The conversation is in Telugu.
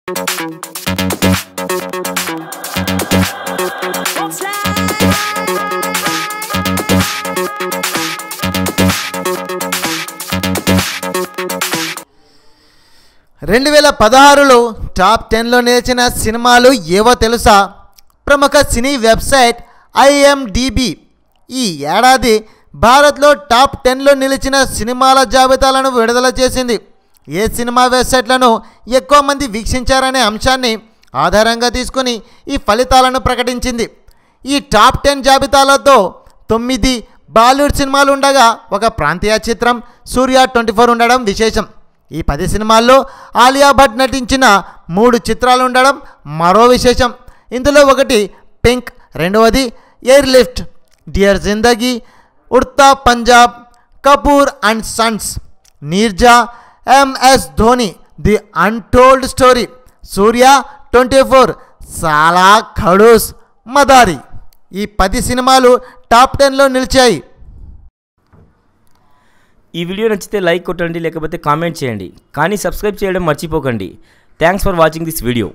2016లో టాప్ 10లో నిలిచిన సినిమాలు ఏవో తెలుసా? ప్రముఖ సినీ వెబ్సైట్ IMDb ఈ ఏడాది భారత్లో టాప్ 10లో నిలిచిన సినిమాల జాబితాలను విడుదల చేసింది. ఏ సినిమా వెబ్సైట్లను ఎక్కువ మంది వీక్షించారనే అంశాన్ని ఆధారంగా తీసుకుని ఈ ఫలితాలను ప్రకటించింది. ఈ టాప్ 10 జాబితాలతో 9 బాలీవుడ్ సినిమాలు ఉండగా ఒక ప్రాంతీయ చిత్రం సూర్య 24 ఉండడం విశేషం. ఈ 10 సినిమాల్లో ఆలియా భట్ నటించిన 3 చిత్రాలు ఉండడం మరో విశేషం. ఇందులో ఒకటి పింక్, రెండవది air lift, dear Zindagi, Udta Punjab, Kapoor and sons, Neerja, MS Dhoni, the untold story, Surya 24, Saala Khadoos, మదారి. ఈ 10 సినిమాలు టాప్ 10లో నిలిచాయి. ఈ వీడియో నచ్చితే లైక్ కొట్టండి, లేకపోతే కామెంట్ చేయండి, కానీ సబ్స్క్రైబ్ చేయడం మర్చిపోకండి. Thanks for watching this video.